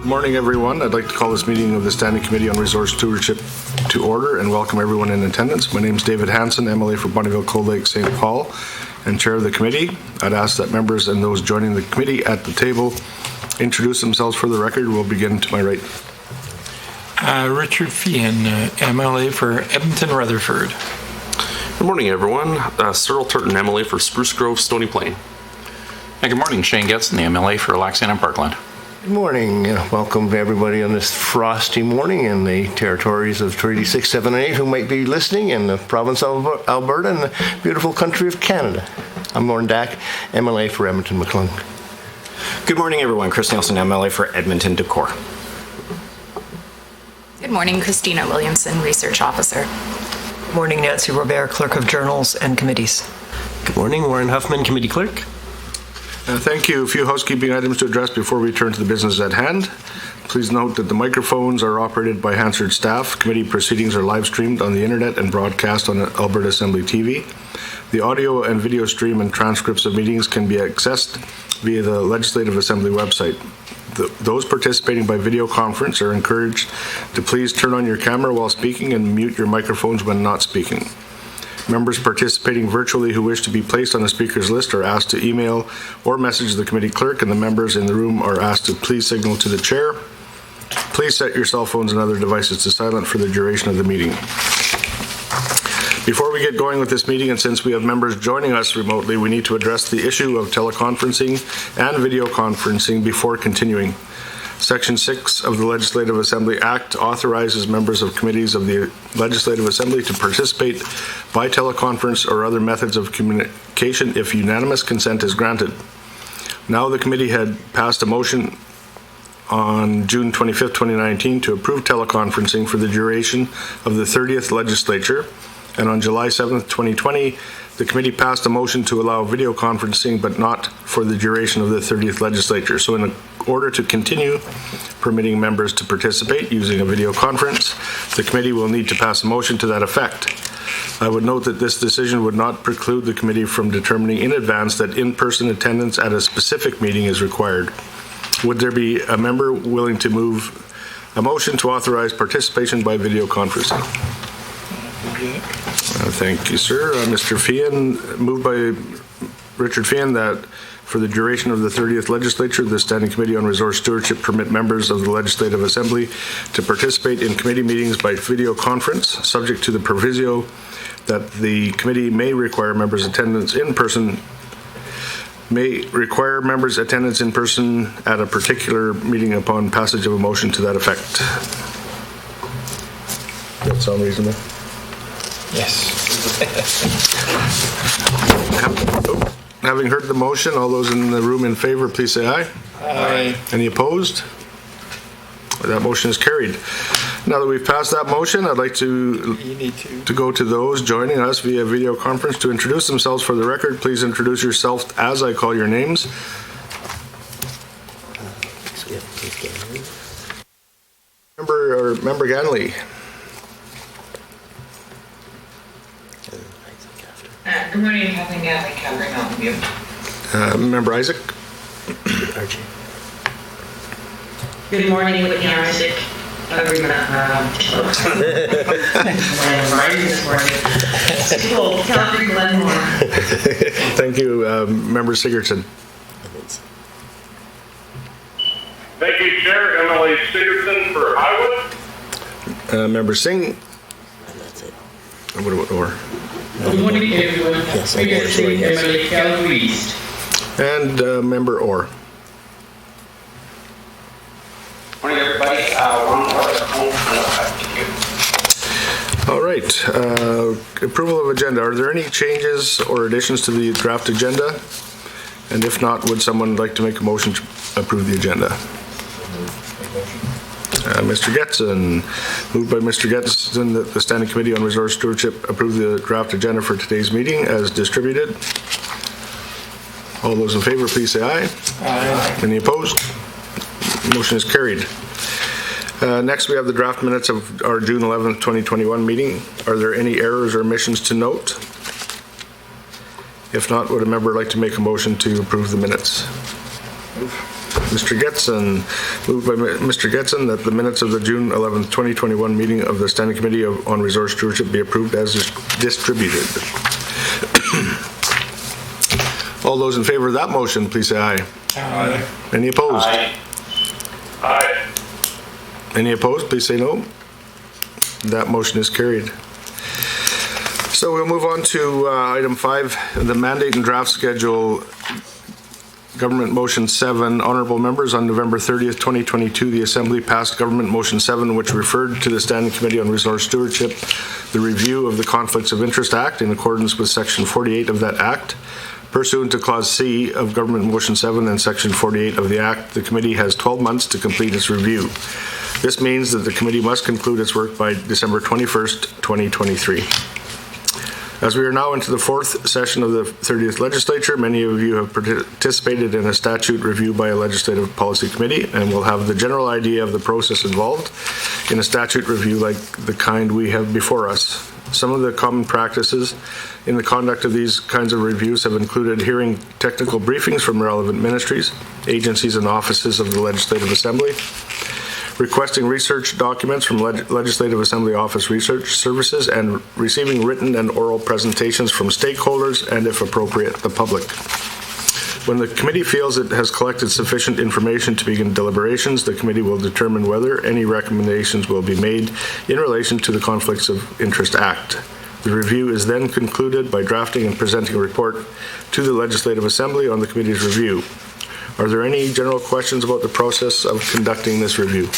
Good morning, everyone. I'd like to call this meeting of the Standing Committee on Resource Stewardship to order and welcome everyone in attendance. My name is David Hanson, MLA for Bonneville, Cold Lake, St. Paul, and Chair of the committee. I'd ask that members and those joining the committee at the table introduce themselves for the record. We'll begin to my right. Richard Feehan, MLA for Edmonton, Rutherford. Good morning, everyone. Cyril Turton, MLA for Spruce Grove, Stony Plain. Good morning, Shane Getson, the MLA for Laxton and Parkland. Good morning. Welcome to everybody on this frosty morning in the territories of Treaty 6, 7, and 8 who might be listening in the province of Alberta and the beautiful country of Canada. I'm Lauren Dack, MLA for Edmonton McClung. Good morning, everyone. Chris Nielsen, MLA for Edmonton Decor. Good morning, Christina Williamson, Research Officer. Good morning, Nancy Robert, Clerk of Journals and Committees. Good morning, Warren Huffman, Committee Clerk. Thank you. A few housekeeping items to address before we turn to the business at hand. Please note that the microphones are operated by Hansard staff. Committee proceedings are live streamed on the internet and broadcast on Alberta Assembly TV. The audio and video stream and transcripts of meetings can be accessed via the Legislative Assembly website. Those participating by video conference are encouraged to please turn on your camera while speaking and mute your microphones when not speaking. Members participating virtually who wish to be placed on a speaker's list are asked to email or message the committee clerk, and the members in the room are asked to please signal to the chair. Please set your cell phones and other devices to silent for the duration of the meeting. Before we get going with this meeting, and since we have members joining us remotely, we need to address the issue of teleconferencing and video conferencing before continuing. Section 6 of the Legislative Assembly Act authorizes members of committees of the Legislative Assembly to participate by teleconference or other methods of communication if unanimous consent is granted. Now, the committee had passed a motion on June 25, 2019 to approve teleconferencing for the duration of the 30th legislature, and on July 7, 2020, the committee passed a motion to allow video conferencing, but not for the duration of the 30th legislature. So in order to continue permitting members to participate using a video conference, the committee will need to pass a motion to that effect. I would note that this decision would not preclude the committee from determining in advance that in-person attendance at a specific meeting is required. Would there be a member willing to move a motion to authorize participation by video conferencing? Thank you, sir. Mr. Feehan, moved by Richard Feehan that for the duration of the 30th legislature, the Standing Committee on Resource Stewardship permit members of the Legislative Assembly to participate in committee meetings by video conference, subject to the proviso that the committee may require members' attendance in person at a particular meeting upon passage of a motion to that effect. Does that sound reasonable? Yes. Having heard the motion, all those in the room in favor, please say aye. Aye. Any opposed? That motion is carried. Now that we've passed that motion, I'd like to go to those joining us via video conference to introduce themselves for the record. Please introduce yourself as I call your names. Member Ganley. Good morning, Kathleen Ganley, Calgary Mountain View. Member Isaac. Archie. Good morning, Whitney Isaac. Calgary Mountain. This morning. Calgary Glenmore. Thank you, Member Sigurdsson. Thank you, Chair. MLA Sigurdsson for Iowa. Member Singh. What about Orr? Good morning, everyone. MLA Calgary East. And Member Orr. Morning, everybody. All right. Approval of agenda. Are there any changes or additions to the draft agenda? And if not, would someone like to make a motion to approve the agenda? Mr. Getson, moved by Mr. Getson that the Standing Committee on Resource Stewardship approve the draft agenda for today's meeting as distributed. All those in favor, please say aye. Aye. Any opposed? Motion is carried. Next, we have the draft minutes of our June 11th, 2021 meeting. Are there any errors or omissions to note? If not, would a member like to make a motion to approve the minutes? Mr. Getson, moved by Mr. Getson that the minutes of the June 11th, 2021 meeting of the Standing Committee on Resource Stewardship be approved as distributed. All those in favor of that motion, please say aye. Aye. Any opposed? Aye. Any opposed, please say no. That motion is carried. So we'll move on to item 5, the mandate and draft schedule. Government Motion 7. Honorable members, on November 30th, 2022, the Assembly passed Government Motion 7, which referred to the Standing Committee on Resource Stewardship the review of the Conflicts of Interest Act in accordance with Section 48 of that Act. Pursuant to Clause C of Government Motion 7 and Section 48 of the Act, the committee has 12 months to complete its review. This means that the committee must conclude its work by December 21st, 2023. As we are now into the 4th session of the 30th Legislature, many of you have participated in a statute review by a Legislative Policy Committee and will have the general idea of the process involved in a statute review like the kind we have before us. Some of the common practices in the conduct of these kinds of reviews have included hearing technical briefings from relevant ministries, agencies, and offices of the Legislative Assembly, requesting research documents from Legislative Assembly Office Research Services, and receiving written and oral presentations from stakeholders and, if appropriate, the public. When the committee feels it has collected sufficient information to begin deliberations, the committee will determine whether any recommendations will be made in relation to the Conflicts of Interest Act. The review is then concluded by drafting and presenting a report to the Legislative Assembly on the committee's review. Are there any general questions about the process of conducting this review?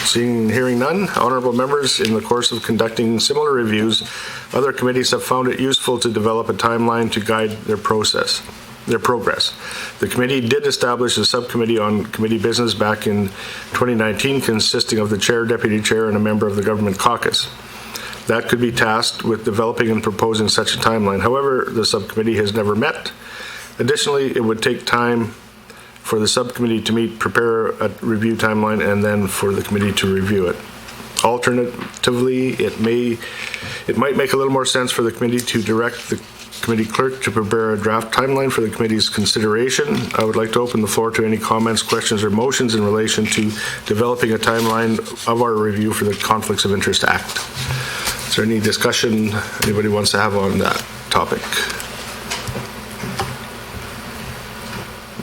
Seeing and hearing none, honorable members, in the course of conducting similar reviews, other committees have found it useful to develop a timeline to guide their progress. The committee did establish a subcommittee on committee business back in 2019, consisting of the chair, deputy chair, and a member of the government caucus. That could be tasked with developing and proposing such a timeline. However, the subcommittee has never met. Additionally, it would take time for the subcommittee to meet, prepare a review timeline, and then for the committee to review it. Alternatively, it might make a little more sense for the committee to direct the committee clerk to prepare a draft timeline for the committee's consideration. I would like to open the floor to any comments, questions, or motions in relation to developing a timeline of our review for the Conflicts of Interest Act. Is there any discussion anybody wants to have on that topic?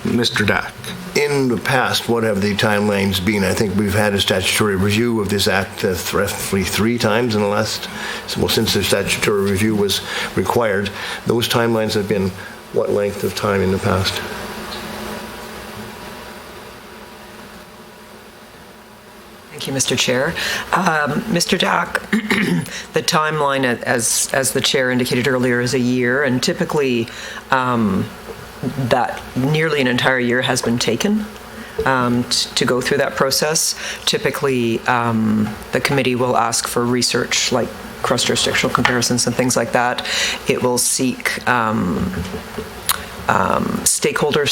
Mr. Dack. In the past, what have the timelines been? I think we've had a statutory review of this act roughly 3 times in the last, well, since the statutory review was required. Those timelines have been what length of time in the past? Thank you, Mr. Chair. Mr. Dack, the timeline, as the chair indicated earlier, is a year, and typically that nearly an entire year has been taken to go through that process. Typically, the committee will ask for research like cross-jurisdictional comparisons and things like that. It will seek stakeholder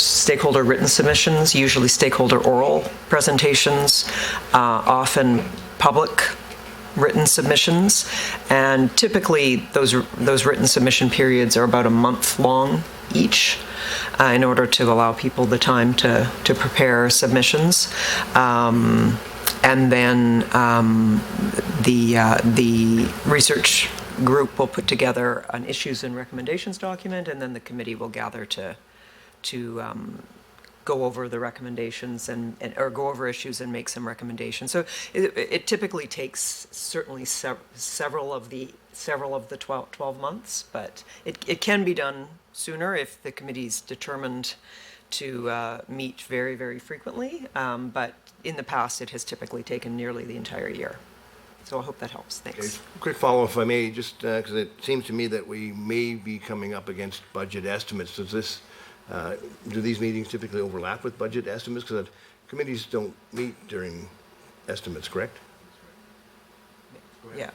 written submissions, usually stakeholder oral presentations, often public written submissions, and typically those written submission periods are about a month long each, in order to allow people the time to prepare submissions. And then the research group will put together an issues and recommendations document, and then the committee will gather to go over the recommendations or go over issues and make some recommendations. So it typically takes certainly several of the 12 months, but it can be done sooner if the committee's determined to meet very, very frequently. But in the past, it has typically taken nearly the entire year. So I hope that helps. Thanks. Okay. Quick follow-up, if I may, just because it seems to me that we may be coming up against budget estimates. Do these meetings typically overlap with budget estimates? Because committees don't meet during estimates, correct? Yeah.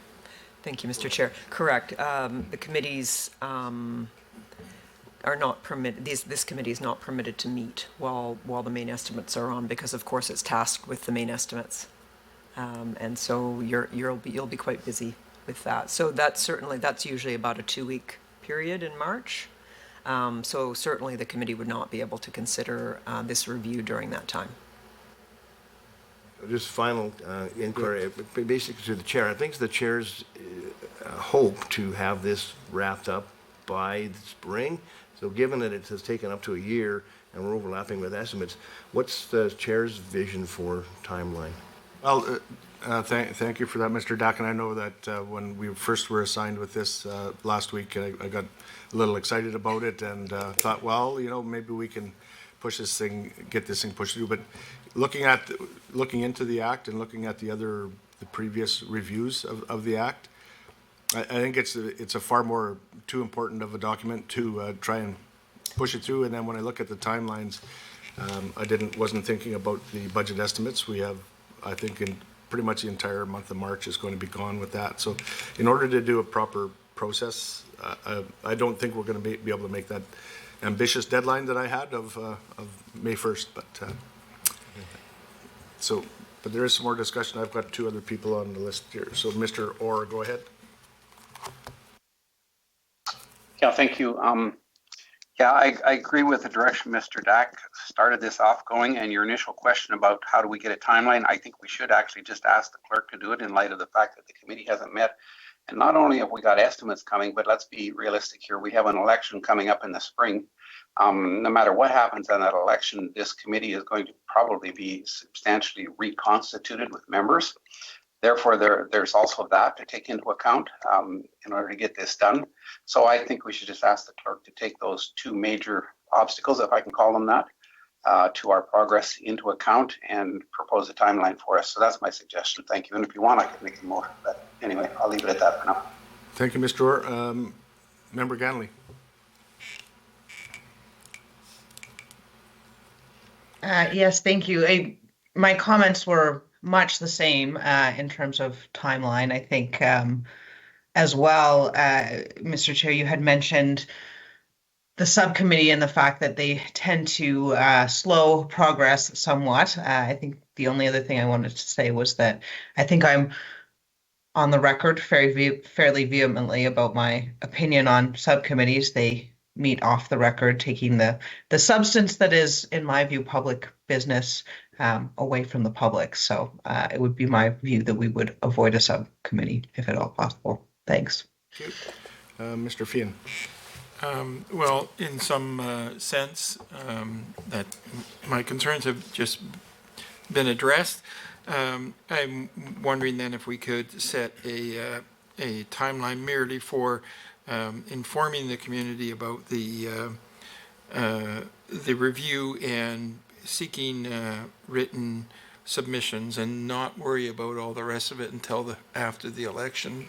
Thank you, Mr. Chair. Correct. The committees are not permitted. This committee is not permitted to meet while the main estimates are on, because of course it's tasked with the main estimates, and so you'll be quite busy with that. So that's usually about a 2-week period in March. So certainly the committee would not be able to consider this review during that time. Just final inquiry, basically to the chair. I think it's the chair's hope to have this wrapped up by the spring. So given that it has taken up to a year and we're overlapping with estimates, what's the chair's vision for timeline? Well, thank you for that, Mr. Dack. And I know that when we first were assigned with this last week, I got a little excited about it and thought, well, you know, maybe we can push this thing, get this thing pushed through. But looking into the act and looking at the previous reviews of the act, I think it's a far more too important of a document to try and push it through. And then when I look at the timelines, I wasn't thinking about the budget estimates. We have, I think, in pretty much the entire month of March is going to be gone with that. So in order to do a proper process, I don't think we're going to be able to make that ambitious deadline that I had of May 1st. But there is some more discussion. I've got two other people on the list here. So Mr. Orr, go ahead. Yeah, thank you. Yeah, I agree with the direction Mr. Dack started this off going, and your initial question about how do we get a timeline, I think we should actually just ask the clerk to do it in light of the fact that the committee hasn't met. And not only have we got estimates coming, but let's be realistic here. We have an election coming up in the spring. No matter what happens in that election, this committee is going to probably be substantially reconstituted with members. Therefore, there's also that to take into account in order to get this done. So I think we should just ask the clerk to take those two major obstacles, if I can call them that, to our progress into account and propose a timeline for us. So that's my suggestion. Thank you. And if you want, I can make a motion. But anyway, I'll leave it at that for now. Thank you, Mr. Orr. Member Ganley. Yes, thank you. My comments were much the same in terms of timeline. I think as well, Mr. Chair, you had mentioned the subcommittee and the fact that they tend to slow progress somewhat. I think the only other thing I wanted to say was that I think I'm on the record fairly vehemently about my opinion on subcommittees. They meet off the record, taking the substance that is, in my view, public business away from the public. So it would be my view that we would avoid a subcommittee if at all possible. Thanks. Thank you. Mr. Fian. Well, in some sense, that my concerns have just been addressed. I'm wondering then if we could set a timeline merely for informing the community about the review and seeking written submissions and not worry about all the rest of it until after the election.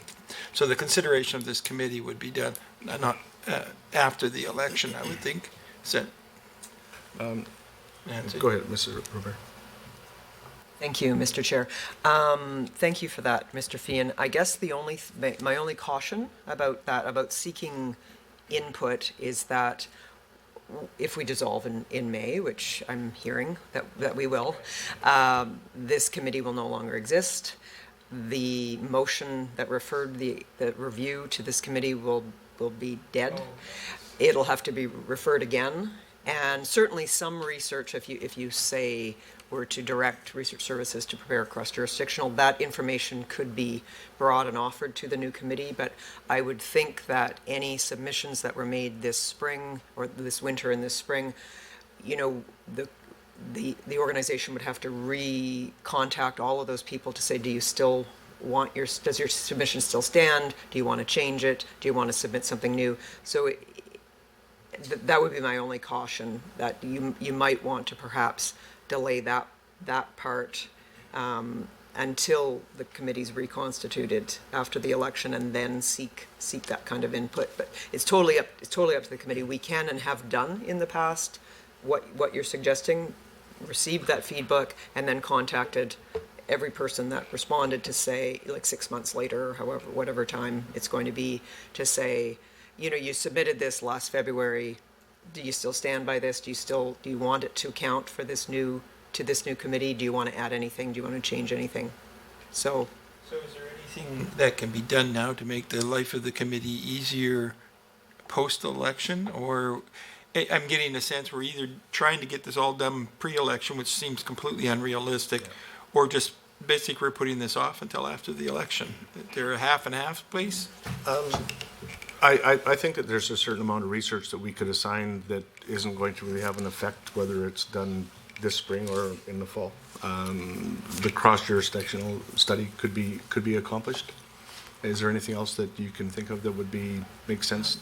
So the consideration of this committee would be done not after the election, I would think. Go ahead, Mr. Robert. Thank you, Mr. Chair. Thank you for that, Mr. Fian. I guess my only caution about seeking input is that if we dissolve in May, which I'm hearing that we will, this committee will no longer exist. The motion that referred the review to this committee will be dead. It'll have to be referred again, and certainly some research, if you say were to direct research services to prepare cross-jurisdictional, that information could be brought and offered to the new committee. But I would think that any submissions that were made this spring or this winter and this spring, you know, the organization would have to re-contact all of those people to say, do you still want does your submission still stand? Do you want to change it? Do you want to submit something new? So that would be my only caution, that you might want to perhaps delay that part until the committee's reconstituted after the election, and then seek that kind of input. But it's totally up to the committee. We can and have done in the past what you're suggesting, received that feedback, and then contacted every person that responded to say, like 6 months later, or whatever time it's going to be, to say, you know, you submitted this last February. Do you still stand by this? Do you want it to count for this new committee? Do you want to add anything? Do you want to change anything? So is there anything that can be done now to make the life of the committee easier post-election, or I'm getting a sense we're either trying to get this all done pre-election, which seems completely unrealistic, or just basically we're putting this off until after the election. They're a half and half, please? I think that there's a certain amount of research that we could assign that isn't going to really have an effect, whether it's done this spring or in the fall. The cross-jurisdictional study could be accomplished. Is there anything else that you can think of that would make sense?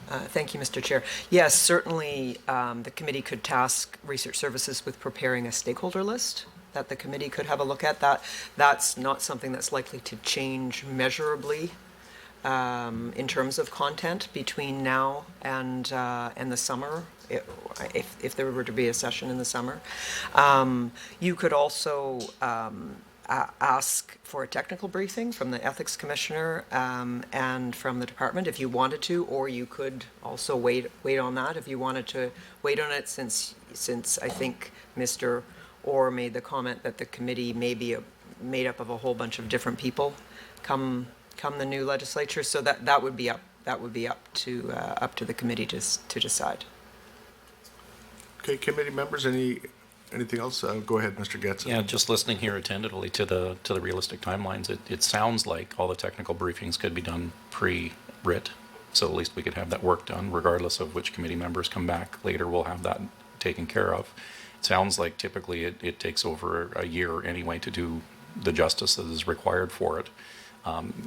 Thank you, Mr. Chair. Yes, certainly the committee could task Research Services with preparing a stakeholder list that the committee could have a look at. That's not something that's likely to change measurably in terms of content between now and the summer, if there were to be a session in the summer. You could also ask for a technical briefing from the Ethics Commissioner and from the department if you wanted to, or you could also wait on that if you wanted to wait on it, since I think Mr. Orr made the comment that the committee may be made up of a whole bunch of different people come the new legislature. So that would be up to the committee to decide. Okay, committee members, anything else? Go ahead, Mr. Getz. Yeah, just listening here attentively to the realistic timelines, it sounds like all the technical briefings could be done pre-writ, so at least we could have that work done, regardless of which committee members come back later. We'll have that taken care of. It sounds like typically it takes over a year anyway to do the justice that is required for it.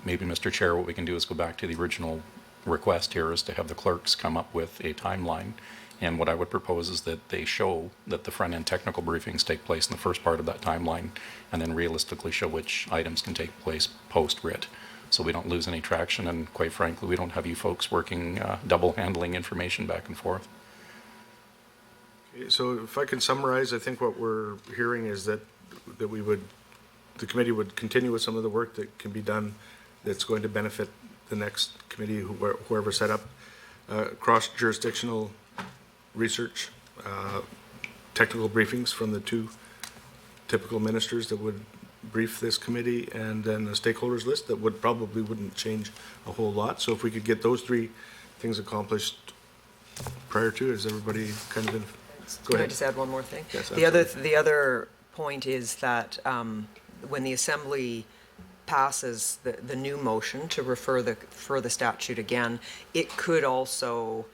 Maybe, Mr. Chair, what we can do is go back to the original request here, is to have the clerks come up with a timeline. And what I would propose is that they show that the front-end technical briefings take place in the first part of that timeline, and then realistically show which items can take place post-writ, so we don't lose any traction, and quite frankly, we don't have you folks working, double-handling information back and forth. Okay, so if I can summarize, I think what we're hearing is that the committee would continue with some of the work that can be done that's going to benefit the next committee, whoever set up, cross-jurisdictional research, technical briefings from the two typical ministers that would brief this committee, and then a stakeholders list that wouldn't change a whole lot. So if we could get those three things accomplished prior to, is everybody kind of in? Go Can ahead. I just add one more thing? Yes, the other point is that when the Assembly passes the new motion to refer the statute again, it could also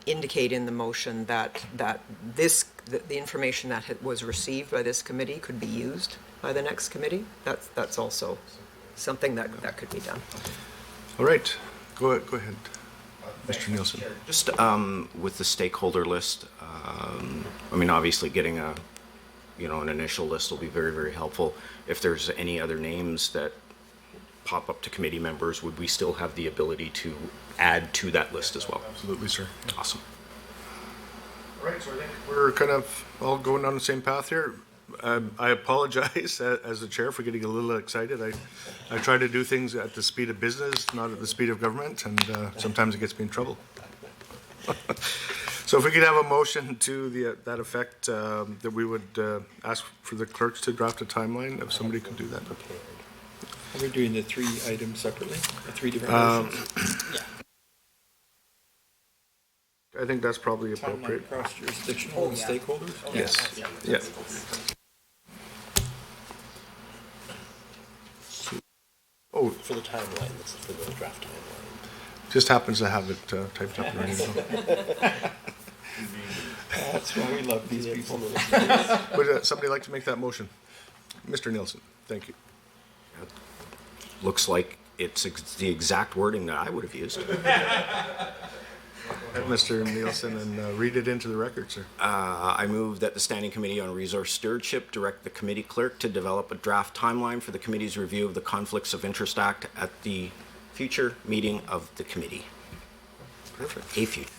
indicate in the motion that the information that was received by this committee could be used by the next committee. That's also something that could be done. All right, go ahead, Mr. Nielsen. Just with the stakeholder list, I mean, obviously getting an initial list will be very, very helpful. If there's any other names that pop up to committee members, would we still have the ability to add to that list as well? Absolutely, sir. Awesome. All right, so I think we're kind of all going down the same path here. I apologize as the chair for getting a little excited. I try to do things at the speed of business, not at the speed of government, and sometimes it gets me in trouble. So if we could have a motion to that effect, that we would ask for the clerks to draft a timeline, if somebody could do that. Are we doing the 3 items separately? The 3 different motions? I think that's probably appropriate. Timeline cross-jurisdictional and stakeholders? Yes. Yeah. Oh, For the timeline, this is for the draft timeline. just happens to have it typed up ready to go. That's why we love these people. Would somebody like to make that motion? Mr. Nielsen, thank you. Looks like it's the exact wording that I would have used. Mr. Nielsen, and read it into the record, sir. I move that the Standing Committee on Resource Stewardship direct the committee clerk to develop a draft timeline for the committee's review of the Conflicts of Interest Act at the future meeting of the committee. Perfect. A future.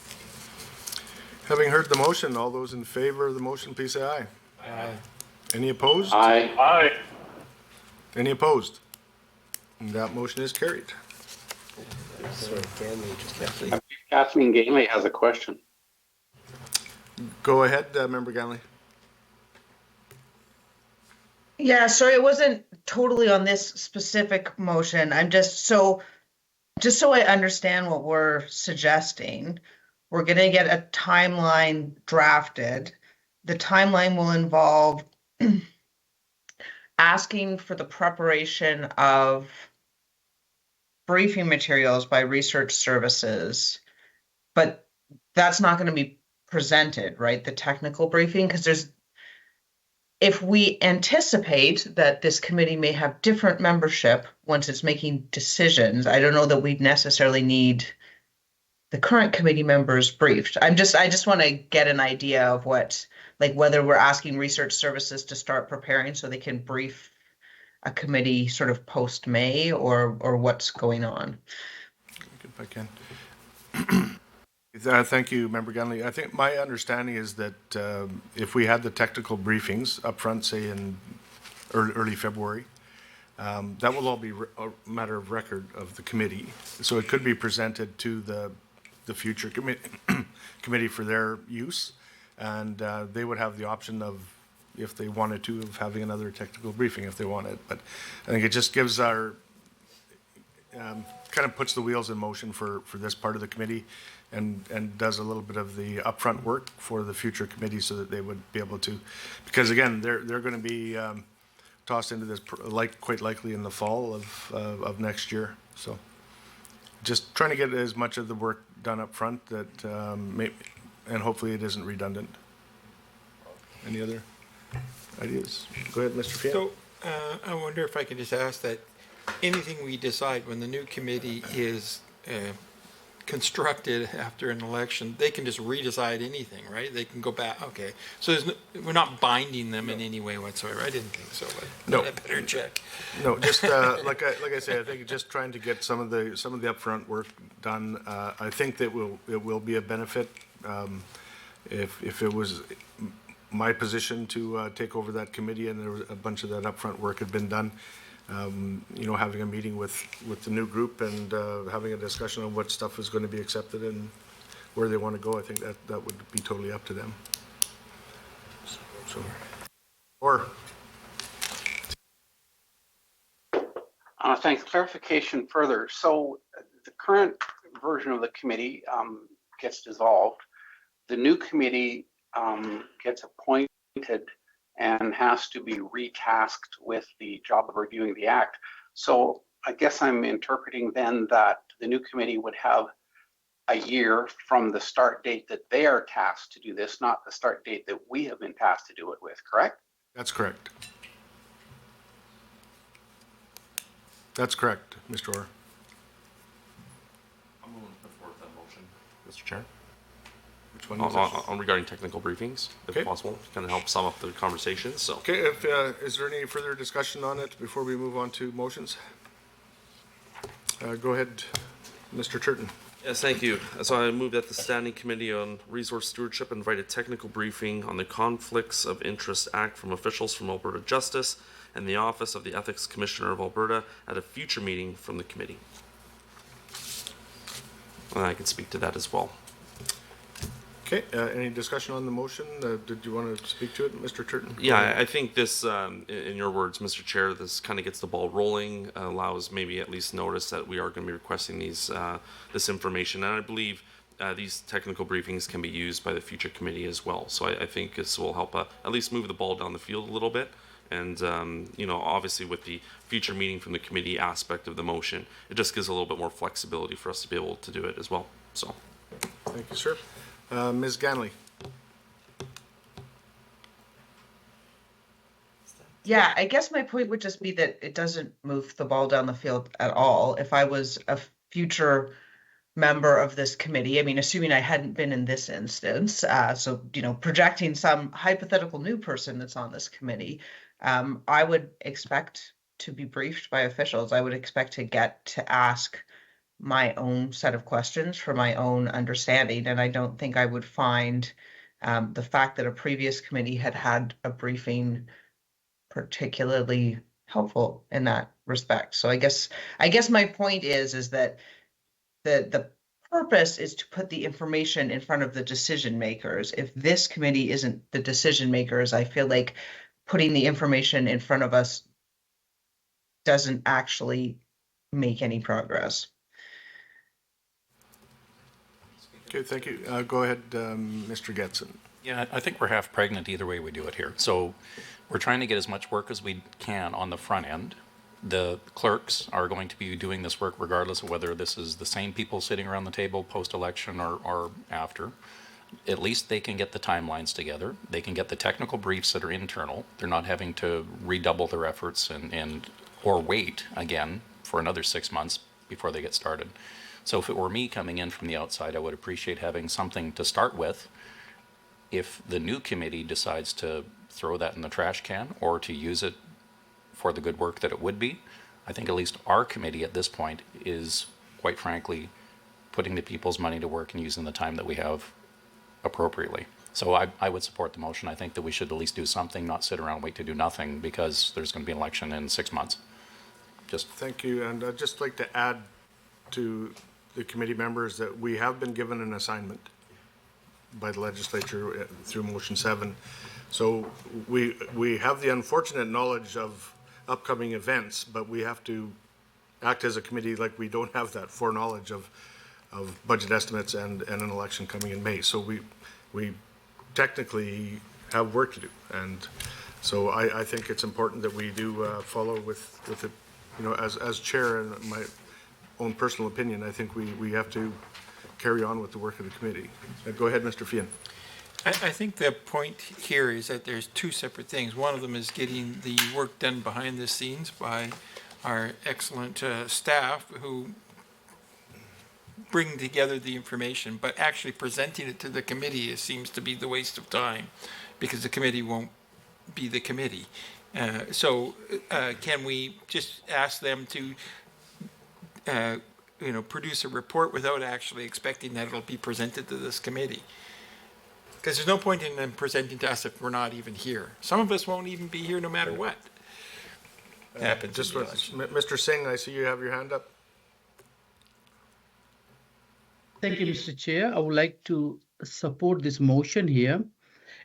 Having heard the motion, all those in favor of the motion, please say aye. Aye. Any opposed? Aye. Aye. Any opposed? And that motion is carried. Sorry, Ganley just kept I believe Kathleen Ganley has a question. Go ahead, Member Ganley. Yeah, sorry, it wasn't totally on this specific motion. I'm just, so just so I understand what we're suggesting, we're going to get a timeline drafted. The timeline will involve asking for the preparation of briefing materials by research services, but that's not going to be presented, right? The technical briefing, because if we anticipate that this committee may have different membership once it's making decisions, I don't know that we'd necessarily need the current committee members briefed. I just want to get an idea of whether we're asking research services to start preparing so they can brief a committee sort of post-May or what's going on. If I can. Thank you, Member Gunley. I think my understanding is that if we had the technical briefings up front, say in early February, that will all be a matter of record of the committee. So it could be presented to the future committee for their use, and they would have the option of, if they wanted to, of having another technical briefing if they wanted. But I think it just gives our kind of puts the wheels in motion for this part of the committee, and does a little bit of the upfront work for the future committee so that they would be able to, because again, they're going to be tossed into this quite likely in the fall of next year. So just trying to get as much of the work done up front that and hopefully it isn't redundant. Any other ideas? Go ahead, Mr. Fiat. So I wonder if I could just ask that anything we decide when the new committee is constructed after an election, they can just redecide anything, right? They can go back. Okay, so we're not binding them in any way whatsoever. I didn't think so, but no, I better check. No, just like I say, I think just trying to get some of the upfront work done. I think that it will be a benefit if it was my position to take over that committee and there was a bunch of that upfront work had been done. Having a meeting with the new group and having a discussion on what stuff is going to be accepted and where they want to go. I think that would be totally up to them. So, thanks. Clarification further. So the current version of the committee gets dissolved. The new committee gets appointed and has to be retasked with the job of reviewing the act. So I guess I'm interpreting then that the new committee would have a year from the start date that they are tasked to do this, not the start date that we have been tasked to do it with, correct? That's correct. That's correct, Mr. Orr. I'm willing to put forward that motion, Mr. Chair. Which one is it? On regarding technical briefings, if possible, to kind of help sum up the conversation. So. Okay, is there any further discussion on it before we move on to motions? Go ahead, Mr. Turton. Yes, thank you. So I move that the Standing Committee on Resource Stewardship invite a technical briefing on the Conflicts of Interest Act from officials from Alberta Justice and the Office of the Ethics Commissioner of Alberta at a future meeting from the committee. And I can speak to that as well. Okay, any discussion on the motion? Did you want to speak to it, Mr. Turton? Yeah, I think this, in your words, Mr. Chair, this kind of gets the ball rolling, allows maybe at least notice that we are going to be requesting this information. And I believe these technical briefings can be used by the future committee as well. So I think this will help at least move the ball down the field a little bit. And, obviously with the future meeting from the committee aspect of the motion, it just gives a little bit more flexibility for us to be able to do it as well. So. Thank you, sir. Ms. Ganley. Yeah, I guess my point would just be that it doesn't move the ball down the field at all. If I was a future member of this committee, I mean, assuming I hadn't been in this instance, so, projecting some hypothetical new person that's on this committee, I would expect to be briefed by officials. I would expect to get to ask my own set of questions for my own understanding. And I don't think I would find the fact that a previous committee had a briefing particularly helpful in that respect. So I guess my point is that the purpose is to put the information in front of the decision makers. If this committee isn't the decision makers, I feel like putting the information in front of us doesn't actually make any progress. Okay, thank you. Go ahead, Mr. Getson. Yeah, I think we're half pregnant either way we do it here. So we're trying to get as much work as we can on the front end. The clerks are going to be doing this work regardless of whether this is the same people sitting around the table post-election or after. At least they can get the timelines together. They can get the technical briefs that are internal. They're not having to redouble their efforts or wait again for another 6 months before they get started. So if it were me coming in from the outside, I would appreciate having something to start with. If the new committee decides to throw that in the trash can or to use it for the good work that it would be, I think at least our committee at this point is, quite frankly, putting the people's money to work and using the time that we have appropriately. So I would support the motion. I think that we should at least do something, not sit around and wait to do nothing, because there's going to be an election in 6 months. Thank you, and I'd just like to add to the committee members that we have been given an assignment by the legislature through motion 7. So we have the unfortunate knowledge of upcoming events, but we have to act as a committee like we don't have that foreknowledge of budget estimates and an election coming in May. So we technically have work to do, and so I think it's important that we do follow with it. You know, as chair, and my own personal opinion, I think we have to carry on with the work of the committee. Go ahead, Mr. Fian. I think the point here is that there's two separate things. One of them is getting the work done behind the scenes by our excellent staff who bring together the information, but actually presenting it to the committee seems to be the waste of time because the committee won't be the committee. So can we just ask them to produce a report without actually expecting that it'll be presented to this committee? Because there's no point in them presenting to us if we're not even here. Some of us won't even be here no matter what happens. Just Mr. Singh, I see you have your hand up. Thank you, Mr. Chair. I would like to support this motion here.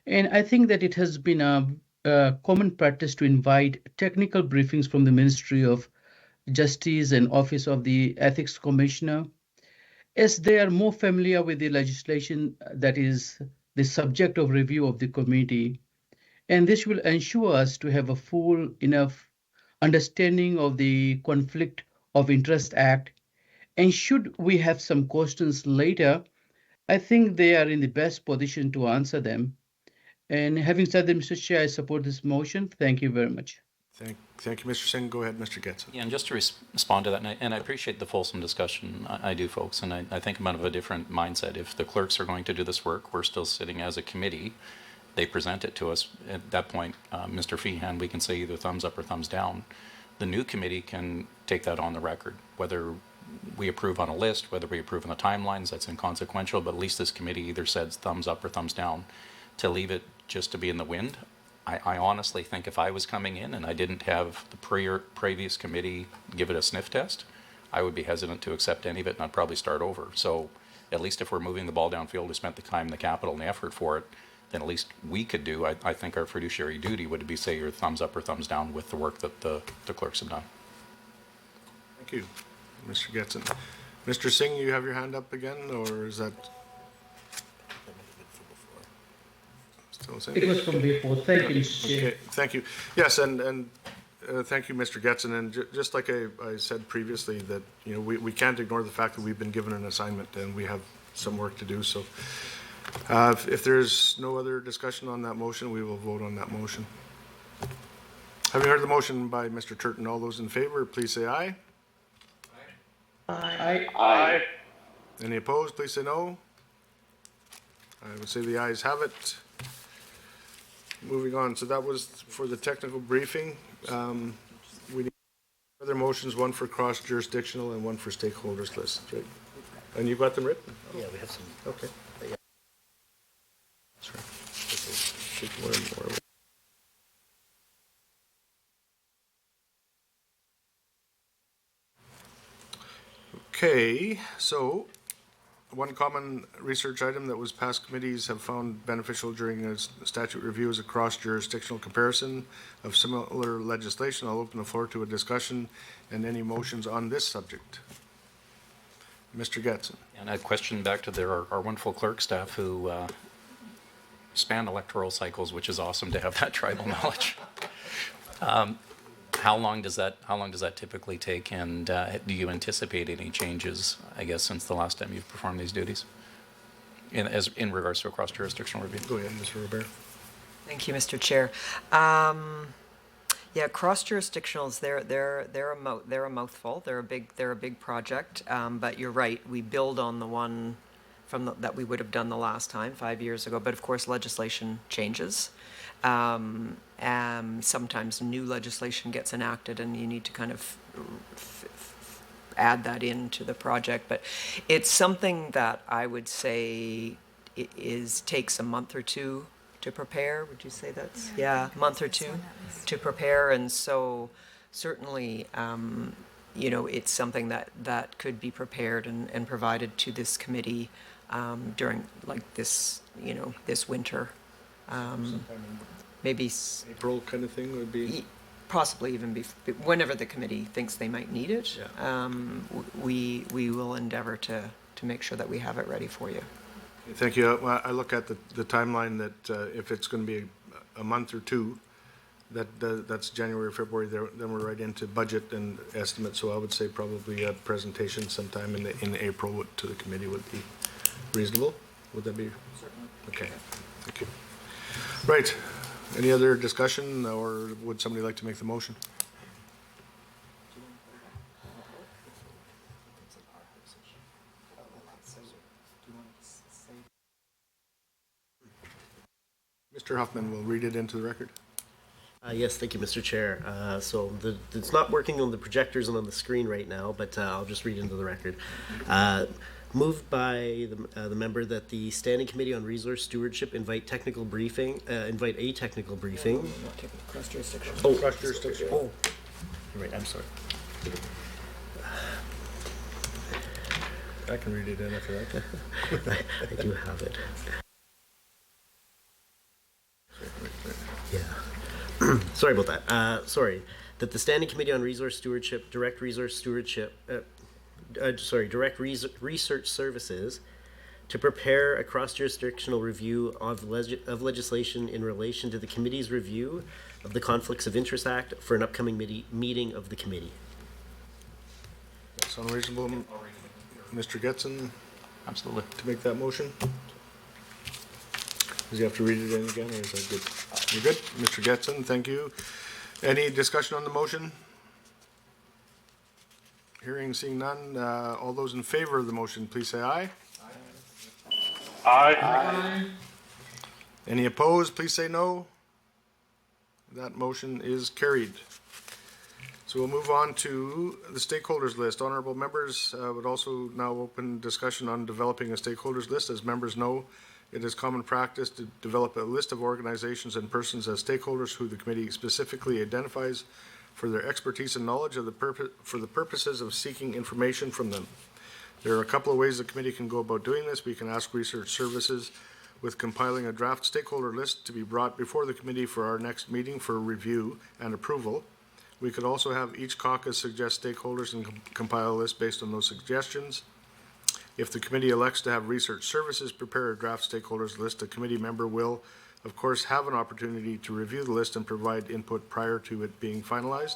And I think that it has been a common practice to invite technical briefings from the Ministry of Justice and Office of the Ethics Commissioner, as they are more familiar with the legislation that is the subject of review of the committee. And this will ensure us to have a full enough understanding of the Conflict of Interest Act. And should we have some questions later, I think they are in the best position to answer them. And having said that, Mr. Chair, I support this motion. Thank you very much. Thank you, Mr. Singh. Go ahead, Mr. Getson. Yeah, and just to respond to that, and I appreciate the fulsome discussion. I do, folks, and I think I'm out of a different mindset. If the clerks are going to do this work, we're still sitting as a committee. They present it to us. At that point, Mr. Feehan, we can say either thumbs up or thumbs down. The new committee can take that on the record, whether we approve on a list, whether we approve on the timelines, that's inconsequential, but at least this committee either says thumbs up or thumbs down. To leave it just to be in the wind, I honestly think if I was coming in and I didn't have the previous committee give it a sniff test, I would be hesitant to accept any of it, and I'd probably start over. So at least if we're moving the ball downfield, we spent the time, the capital, and the effort for it, then at least we could do, I think our fiduciary duty would be say your thumbs up or thumbs down with the work that the clerks have done. Thank you, Mr. Getson. Mr. Singh, you have your hand up again, or is that still the same? It was from before. Thank you, Mr. Chair. Okay, thank you. Yes, and thank you, Mr. Getson. And just like I said previously, that we can't ignore the fact that we've been given an assignment and we have some work to do. So if there's no other discussion on that motion, we will vote on that motion. Having heard the motion by Mr. Turton, all those in favor, please say aye. Aye. Aye. Any opposed, please say no. I would say the ayes have it. Moving on, so that was for the technical briefing. We need other motions, one for cross-jurisdictional and one for stakeholders list, right? And you got them written? Yeah, we have some. Okay. Yeah. That's right. More and more. Okay, so one common research item that was past committees have found beneficial during a statute review is a cross-jurisdictional comparison of similar legislation. I'll open the floor to a discussion and any motions on this subject. Mr. Getson. And a question back to our wonderful clerk staff who span electoral cycles, which is awesome to have that tribal knowledge. How long does that typically take, and do you anticipate any changes, I guess, since the last time you've performed these duties in regards to a cross-jurisdictional review? Go ahead, Mr. Robert. Thank you, Mr. Chair. Yeah, cross-jurisdictionals, they're a mouthful. They're a big project. But you're right, we build on the one that we would have done the last time 5 years ago. But of course, legislation changes. Sometimes new legislation gets enacted, and you need to kind of add that into the project. But it's something that I would say takes a month or two to prepare. Would you say that's, yeah, a month or two to prepare? And so certainly, it's something that could be prepared and provided to this committee during like this, this winter. Maybe April kind of thing would be? Possibly even whenever the committee thinks they might need it. Yeah. We will endeavor to make sure that we have it ready for you. Thank you. I look at the timeline that if it's going to be a month or two, that's January, February, then we're right into budget and estimates. So I would say probably a presentation sometime in April to the committee would be reasonable. Would that be? Certainly. Okay. Thank you. Right. Any other discussion, or would somebody like to make the motion? Mr. Huffman will read it into the record. Yes, thank you, Mr. Chair. So it's not working on the projectors and on the screen right now, but I'll just read into the record. Moved by the member that the Standing Committee on Resource Stewardship invite a technical briefing. Cross-jurisdiction. Oh, Cross-jurisdiction. Oh, you're right. I'm sorry. I can read it in if you like. I do have it. Yeah. Sorry about that. Sorry. That the Standing Committee on Resource Stewardship, Direct Research Services to prepare a cross-jurisdictional review of legislation in relation to the committee's review of the Conflicts of Interest Act for an upcoming meeting of the committee. That's unreasonable. Mr. Getson? Absolutely. To make that motion? Does he have to read it in again, or is that good? You're good? Mr. Getson, thank you. Any discussion on the motion? Hearing, seeing none. All those in favor of the motion, please say aye. Aye. Any opposed, please say no. That motion is carried. So we'll move on to the stakeholders list. Honorable members would also now open discussion on developing a stakeholders list. As members know, it is common practice to develop a list of organizations and persons as stakeholders who the committee specifically identifies for their expertise and knowledge of for the purposes of seeking information from them. There are a couple of ways the committee can go about doing this. We can ask research services with compiling a draft stakeholder list to be brought before the committee for our next meeting for review and approval. We could also have each caucus suggest stakeholders and compile a list based on those suggestions. If the committee elects to have research services prepare a draft stakeholders list, a committee member will, of course, have an opportunity to review the list and provide input prior to it being finalized.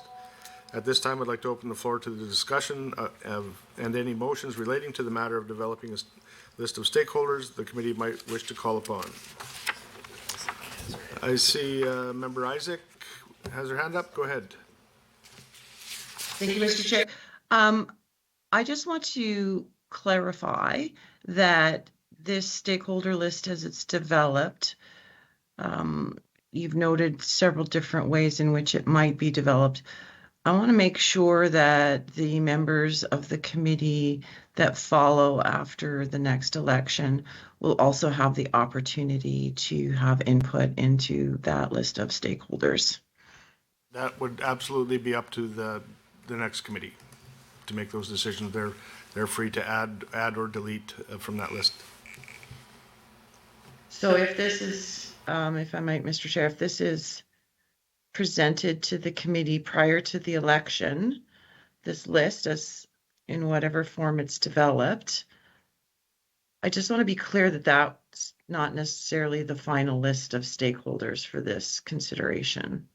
At this time, I'd like to open the floor to the discussion and any motions relating to the matter of developing a list of stakeholders the committee might wish to call upon. I see Member Isaac has her hand up. Go ahead. Thank you, Mr. Chair. I just want to clarify that this stakeholder list, as it's developed, you've noted several different ways in which it might be developed. I want to make sure that the members of the committee that follow after the next election will also have the opportunity to have input into that list of stakeholders. That would absolutely be up to the next committee to make those decisions. They're free to add or delete from that list. So if this is, if I might, Mr. Chair, if this is presented to the committee prior to the election, this list, as in whatever form it's developed. I just want to be clear that that's not necessarily the final list of stakeholders for this consideration.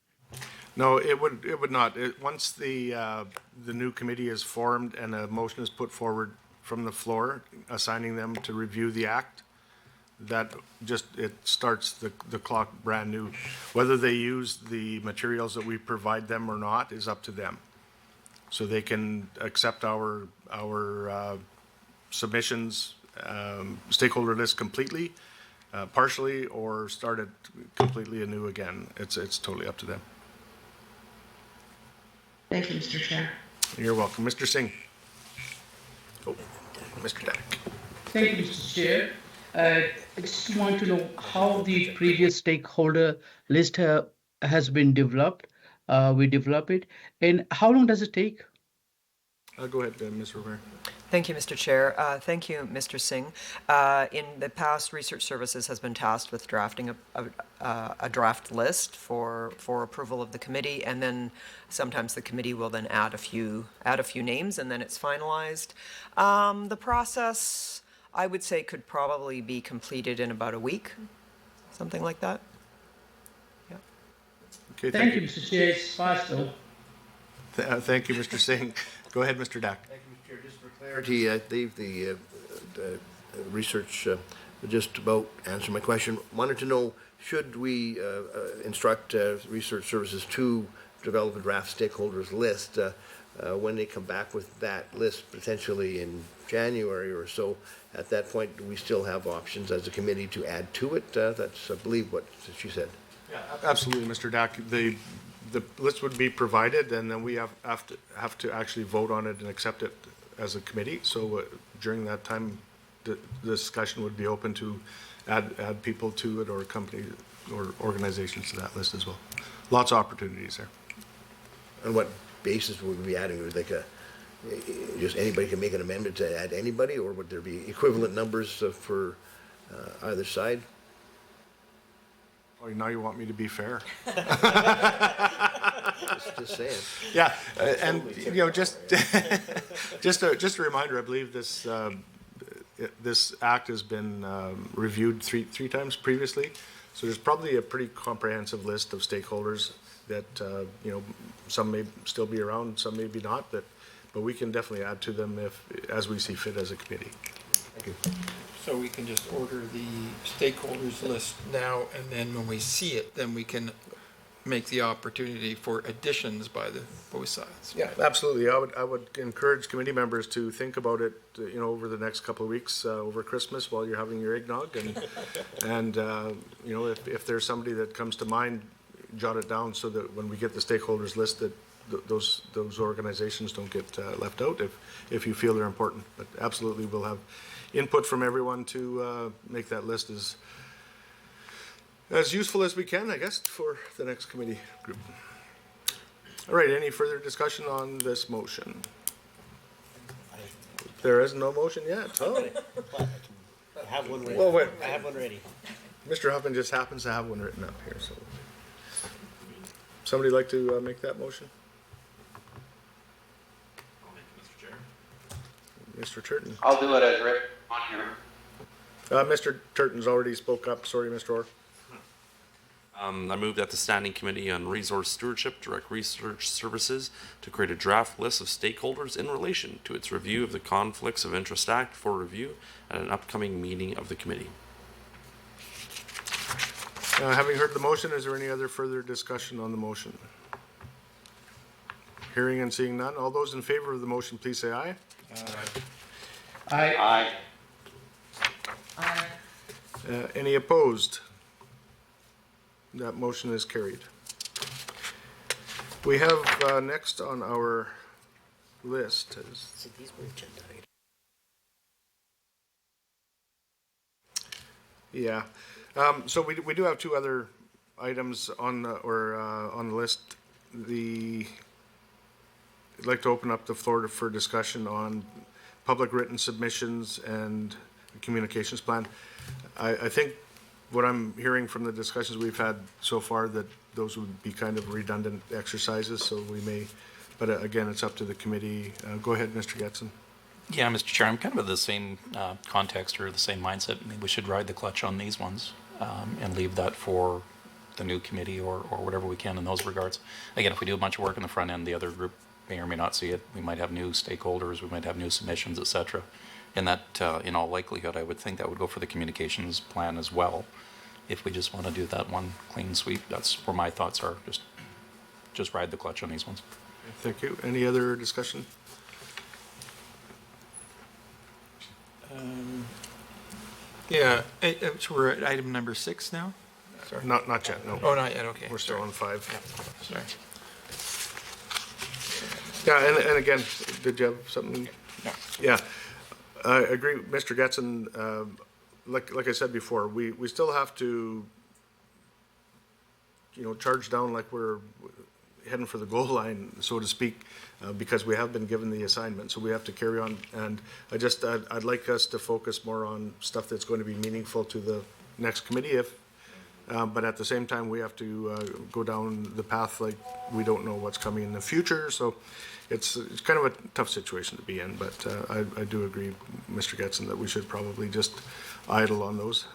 No, it would not. Once the new committee is formed and a motion is put forward from the floor, assigning them to review the act, that just, it starts the clock brand new. Whether they use the materials that we provide them or not is up to them. So they can accept our submissions, stakeholder list completely, partially, or start it completely anew again. It's totally up to them. Thank you, Mr. Chair. You're welcome. Mr. Singh. Oh, Mr. Dack. Thank you, Mr. Chair. I just want to know how the previous stakeholder list has been developed. We develop it, and how long does it take? Go ahead, Ms. Rivera. Thank you, Mr. Chair. Thank you, Mr. Singh. In the past, Research Services has been tasked with drafting a draft list for approval of the committee, and then sometimes the committee will then add a few names, and then it's finalized. The process, I would say, could probably be completed in about a week, something like that. Yeah. Okay, Thank you, Mr. Chair. It's fast though. Thank you, Mr. Singh. Go ahead, Mr. Dack. Thank you, Mr. Chair. Just for clarity, I believe the research just about answered my question. Wanted to know, should we instruct Research Services to develop a draft stakeholders list when they come back with that list potentially in January or so? At that point, do we still have options as a committee to add to it? That's, I believe, what she said. Yeah, absolutely, Mr. Dack. The list would be provided, and then we have to actually vote on it and accept it as a committee. So during that time, the discussion would be open to add people to it, or companies or organizations to that list as well. Lots of opportunities there. On what basis would we be adding? Would like just anybody can make an amendment to add anybody, or would there be equivalent numbers for either side? Oh, now you want me to be fair? Just saying. Yeah, and you know, just a reminder. I believe this act has been reviewed three times previously, so there's probably a pretty comprehensive list of stakeholders that you know, some may still be around, some maybe not, but we can definitely add to them as we see fit as a committee. Thank you. So we can just order the stakeholders list now, and then when we see it, then we can make the opportunity for additions by both sides. Yeah, absolutely. I would encourage committee members to think about it, you know, over the next couple of weeks, over Christmas while you're having your eggnog, and you know, if there's somebody that comes to mind, jot it down so that when we get the stakeholders list, that those organizations don't get left out if you feel they're important. But absolutely, we'll have input from everyone to make that list as useful as we can, I guess, for the next committee group. All right, any further discussion on this motion? There is no motion yet. Oh. I have one ready. Well, wait. I have one ready. Mr. Huffman just happens to have one written up here, so. Somebody like to make that motion? I'll make it, Mr. Chair. Mr. Turton. I'll do it as written on here. Mr. Turton's already spoke up. Sorry, Mr. Orr. I move that the Standing Committee on Resource Stewardship direct Research Services to create a draft list of stakeholders in relation to its review of the Conflicts of Interest Act for review at an upcoming meeting of the committee. Having heard the motion, is there any other further discussion on the motion? Hearing and seeing none. All those in favor of the motion, please say aye. Aye. Aye. Any opposed? That motion is carried. We have next on our list is yeah. So we do have two other items on the list. I'd like to open up the floor for discussion on public written submissions and the communications plan. I think what I'm hearing from the discussions we've had so far, that those would be kind of redundant exercises, so we may But again, it's up to the committee. Go ahead, Mr. Getson. Yeah, Mr. Chair, I'm kind of of the same context or the same mindset. Maybe we should ride the clutch on these ones and leave that for the new committee or whatever we can in those regards. Again, if we do a bunch of work in the front end, the other group may or may not see it. We might have new stakeholders, we might have new submissions, et cetera. And that, in all likelihood, I would think that would go for the communications plan as well. If we just want to do that one clean sweep, that's where my thoughts are. Just ride the clutch on these ones. Thank you. Any other discussion? Yeah, so we're at item number 6 now? Sorry. Not yet, no. Oh, not yet, okay. We're still on 5. Sorry. Yeah, and again, did you have something? No. Yeah, I agree, Mr. Getson. Like I said before, we still have to, charge down like we're heading for the goal line, so to speak, because we have been given the assignment, so we have to carry on. And I'd like us to focus more on stuff that's going to be meaningful to the next committee, but at the same time, we have to go down the path like we don't know what's coming in the future. So it's kind of a tough situation to be in, but I do agree, Mr. Getson, that we should probably just idle on those.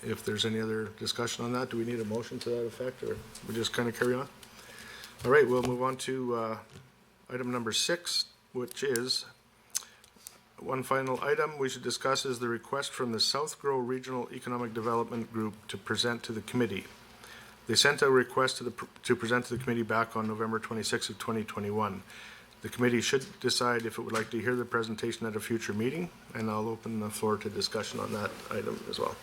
If there's any other discussion on that, do we need a motion to that effect, or we just kind of carry on? All right, we'll move on to item number 6, which is one final item we should discuss is the request from the South Grow Regional Economic Development Group to present to the committee. They sent a request to present to the committee back on November 26th of 2021. The committee should decide if it would like to hear the presentation at a future meeting, and I'll open the floor to discussion on that item as well.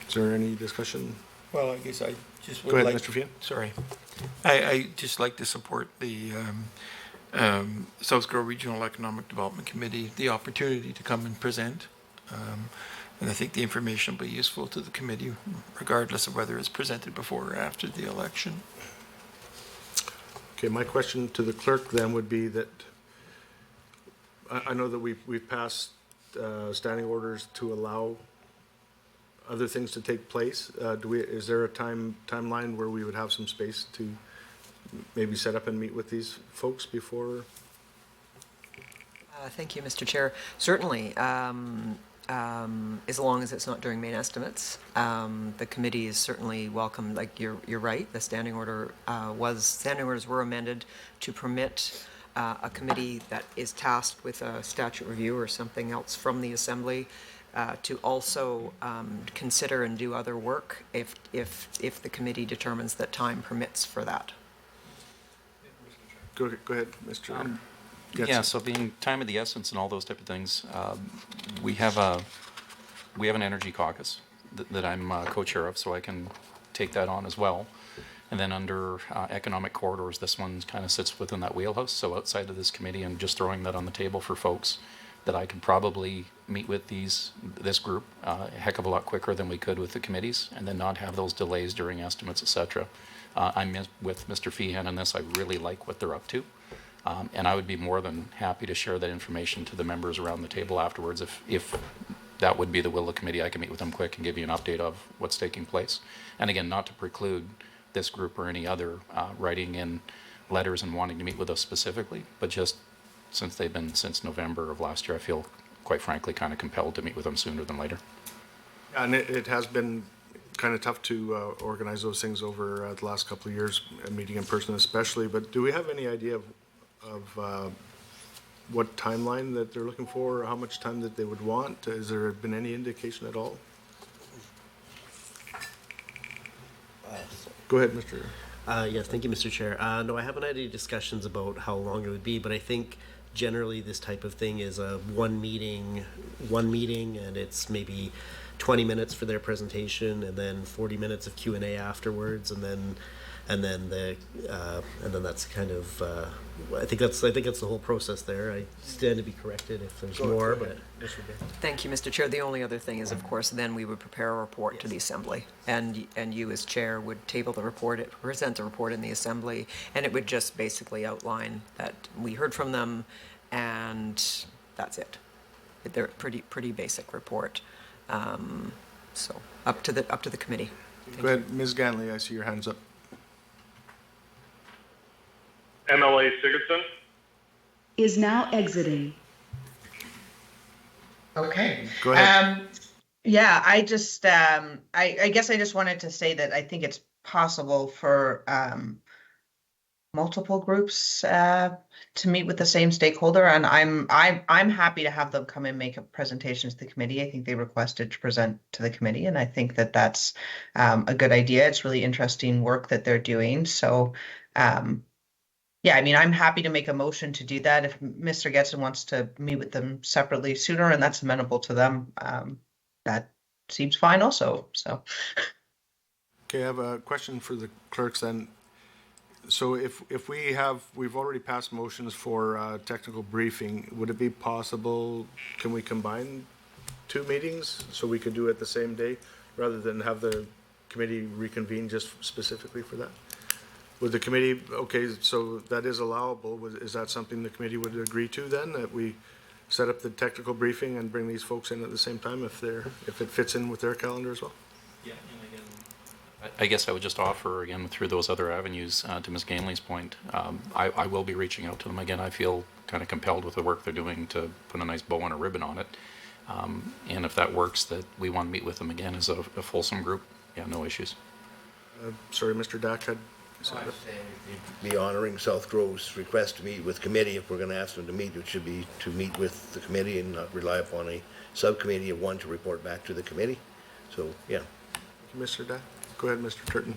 Is there any discussion? Well, I guess I just would Go ahead, like... Mr. Fian. Sorry. I just like to support the South Grow Regional Economic Development Committee, the opportunity to come and present. And I think the information will be useful to the committee, regardless of whether it's presented before or after the election. Okay, my question to the clerk then would be that I know that we've passed standing orders to allow other things to take place. Is there a timeline where we would have some space to maybe set up and meet with these folks before? Thank you, Mr. Chair. Certainly, as long as it's not during main estimates, the committee is certainly welcome. Like you're right. The standing orders were amended to permit a committee that is tasked with a statute review or something else from the Assembly to also consider and do other work if the committee determines that time permits for that. Go ahead, Mr. Yeah, so being time of the essence and all those type of things, we have an energy caucus that I'm co-chair of, so I can take that on as well. And then under economic corridors, this one kind of sits within that wheelhouse. So outside of this committee, I'm just throwing that on the table for folks that I could probably meet with this group a heck of a lot quicker than we could with the committees, and then not have those delays during estimates, et cetera. I'm with Mr. Feehan on this. I really like what they're up to. And I would be more than happy to share that information to the members around the table afterwards. If that would be the will of the committee, I can meet with them quick and give you an update of what's taking place. And again, not to preclude this group or any other writing in letters and wanting to meet with us specifically, but just since they've been since November of last year, I feel quite frankly kind of compelled to meet with them sooner than later. And it has been kind of tough to organize those things over the last couple of years, meeting in person especially, but do we have any idea of what timeline that they're looking for, or how much time that they would want? Has there been any indication at all? Go ahead, Mr. Yes, thank you, Mr. Chair. No, I haven't had any discussions about how long it would be, but I think generally this type of thing is a one meeting, and it's maybe 20 minutes for their presentation, and then 40 minutes of Q&A afterwards, and then that's kind of I think that's the whole process there. I stand to be corrected if there's more, but Thank you, Mr. Chair. The only other thing is, of course, then we would prepare a report to the Assembly, and you as chair would table the report, present the report in the Assembly, and it would just basically outline that we heard from them, and that's it. They're pretty basic report. So up to the committee. Go ahead, Ms. Ganley. I see your hands up. MLA Sigurdsson. Is now exiting. Okay. Go ahead. Yeah, I just, I guess I just wanted to say that I think it's possible for multiple groups to meet with the same stakeholder, and I'm happy to have them come and make presentations to the committee. I think they requested to present to the committee, and I think that that's a good idea. It's really interesting work that they're doing. So, yeah, I mean, I'm happy to make a motion to do that. If Mr. Getson wants to meet with them separately sooner, and that's amenable to them, that seems fine also. So, Okay, I have a question for the clerks then. So if we've already passed motions for technical briefing, would it be possible, can we combine two meetings so we could do it the same day rather than have the committee reconvene just specifically for that? Would the committee, okay, so that is allowable. Is that something the committee would agree to then, that we set up the technical briefing and bring these folks in at the same time if it fits in with their calendar as well? Yeah, and again, I guess I would just offer again through those other avenues to Ms. Ganley's point. I will be reaching out to them again. I feel kind of compelled with the work they're doing to put a nice bow and a ribbon on it. And if that works, that we want to meet with them again as a fulsome group. Yeah, no issues. Sorry, Mr. Dack had. Be honoring South Grove's request to meet with committee. If we're going to ask them to meet, it should be to meet with the committee and not rely upon a subcommittee of one to report back to the committee. So, yeah. Thank you, Mr. Dack. Go ahead, Mr. Turton.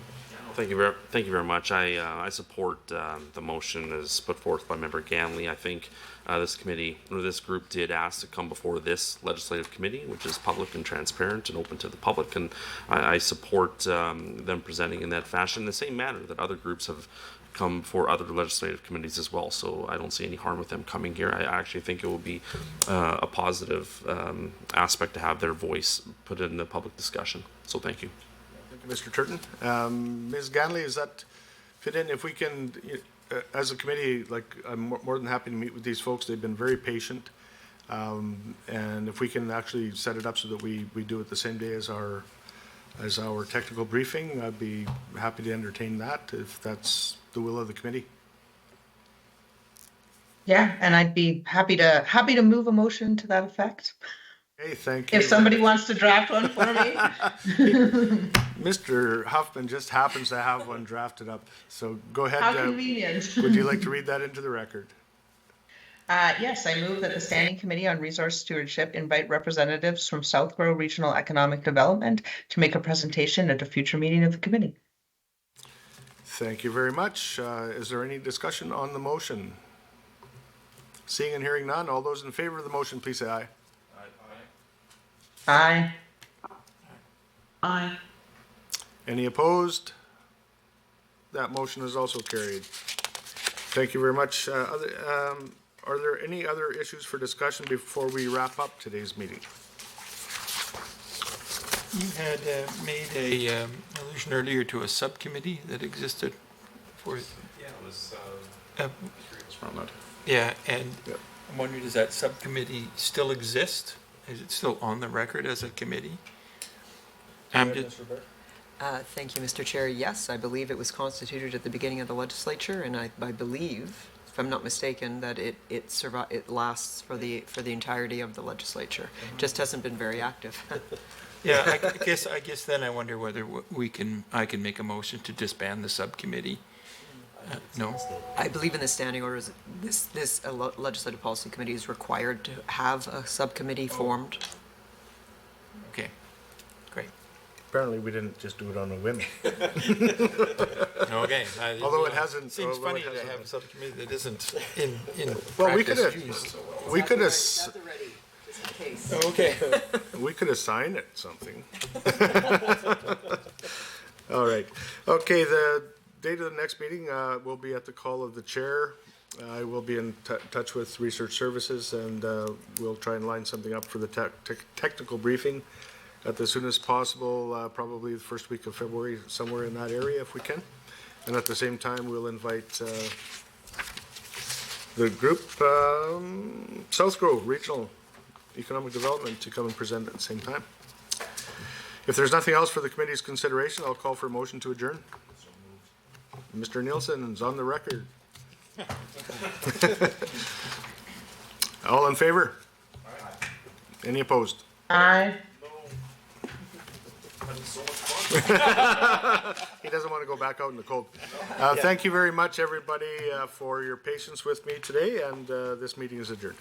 Thank you very much. I support the motion as put forth by Member Ganley. I think this committee or this group did ask to come before this legislative committee, which is public and transparent and open to the public, and I support them presenting in that fashion, in the same manner that other groups have come for other legislative committees as well. So I don't see any harm with them coming here. I actually think it will be a positive aspect to have their voice put in the public discussion. So thank you. Mr. Turton. Ms. Ganley, does that fit in? If we can, as a committee, like, I'm more than happy to meet with these folks. They've been very patient. And if we can actually set it up so that we do it the same day as our technical briefing, I'd be happy to entertain that if that's the will of the committee. yeah, and I'd be happy to move a motion to that effect. Hey, thank you. If somebody wants to draft one for me. Mr. Huffman just happens to have one drafted up. So go ahead. How convenient. Would you like to read that into the record? Yes, I move that the Standing Committee on Resource Stewardship invite representatives from South Grow Regional Economic Development to make a presentation at a future meeting of the committee. Thank you very much. Is there any discussion on the motion? Seeing and hearing none, all those in favor of the motion, please say aye. Aye. Aye. Any opposed? That motion is also carried. Thank you very much. Are there any other issues for discussion before we wrap up today's meeting? You had made a allusion earlier to a subcommittee that existed for. Yeah, it was from that. Yeah, and yep. I'm wondering, does that subcommittee still exist? Is it still on the record as a committee? Thank you, Mr. Chair. Yes, I believe it was constituted at the beginning of the legislature, and I believe, if I'm not mistaken, that it lasts for the entirety of the legislature. Just hasn't been very active. Yeah, I guess then I wonder whether I can make a motion to disband the subcommittee. No. I believe in the standing orders, this legislative policy committee is required to have a subcommittee formed. Okay, great. Apparently, we didn't just do it on a whim. Okay. Although it hasn't. Seems funny to have a subcommittee that isn't in well, practice. we could have. Okay. We could assign it something. All right. Okay. The date of the next meeting will be at the call of the chair. I will be in touch with Research Services, and we'll try and line something up for the technical briefing at the soonest possible, probably the first week of February, somewhere in that area if we can. And at the same time, we'll invite the group, South Grove Regional Economic Development, to come and present at the same time. If there's nothing else for the committee's consideration, I'll call for a motion to adjourn. Mr. Nielsen is on the record. All in favor? Any opposed? Aye. He doesn't want to go back out in the cold. Thank you very much, everybody, for your patience with me today, and this meeting is adjourned.